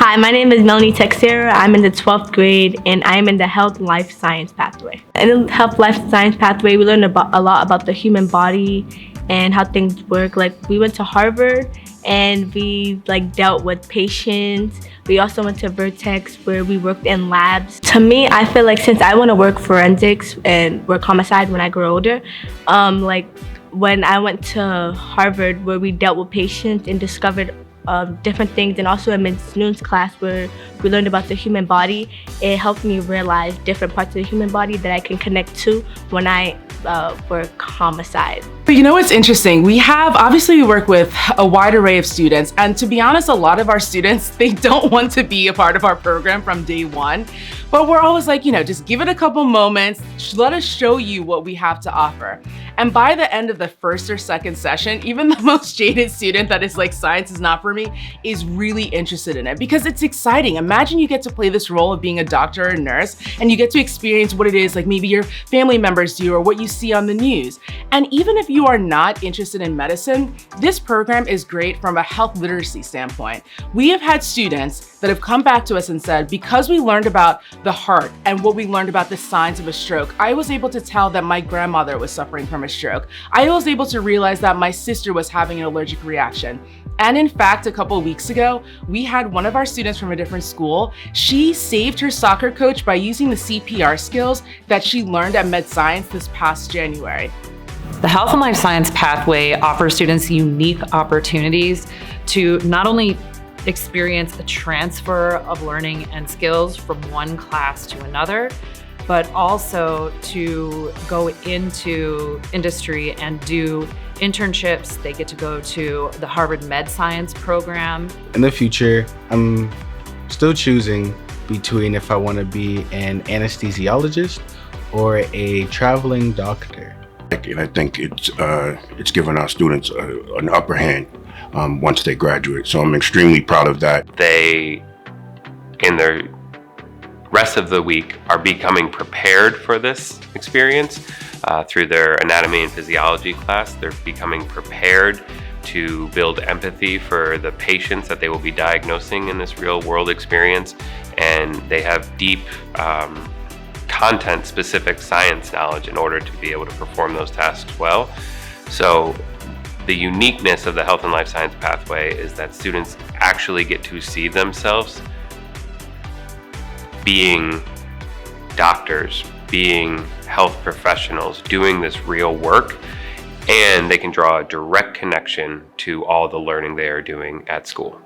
Hi, my name is Melanie Texera. I'm in the 12th grade and I'm in the Health and Life Science pathway. In the Health Life Science pathway, we learn a lot about the human body and how things work. Like, we went to Harvard and we dealt with patients. We also went to Vertex where we worked in labs. To me, I feel like since I want to work forensics and work homicide when I grow older, when I went to Harvard where we dealt with patients and discovered different things, and also in Ms. Noon's class where we learned about the human body, it helped me realize different parts of the human body that I can connect to when I work homicide. But you know what's interesting? We work with a wide array of students, and to be honest, a lot of our students, they don't want to be a part of our program from day one. But we're always like, just give it a couple moments, let us show you what we have to offer. And by the end of the first or second session, even the most jaded student that is like, science is not for me, is really interested in it because it's exciting. Imagine you get to play this role of being a doctor or a nurse, and you get to experience what it is like maybe your family members do or what you see on the news. And even if you are not interested in medicine, this program is great from a health literacy standpoint. We have had students that have come back to us and said, because we learned about the heart and what we learned about the signs of a stroke, I was able to tell that my grandmother was suffering from a stroke. I was able to realize that my sister was having an allergic reaction. And in fact, a couple of weeks ago, we had one of our students from a different school. She saved her soccer coach by using the CPR skills that she learned at Med Science this past January. The Health and Life Science pathway offers students unique opportunities to not only experience a transfer of learning and skills from one class to another, but also to go into industry and do internships. They get to go to the Harvard Med Science program. In the future, I'm still choosing between if I want to be an anesthesiologist or a traveling doctor. And I think it's given our students an upper hand once they graduate. So I'm extremely proud of that. They, in their rest of the week, are becoming prepared for this experience through their anatomy and physiology class. They're becoming prepared to build empathy for the patients that they will be diagnosing in this real world experience. And they have deep content-specific science knowledge in order to be able to perform those tasks well. So the uniqueness of the Health and Life Science pathway is that students actually get to see themselves being doctors, being health professionals, doing this real work, and they can draw a direct connection to all the learning they are doing at school.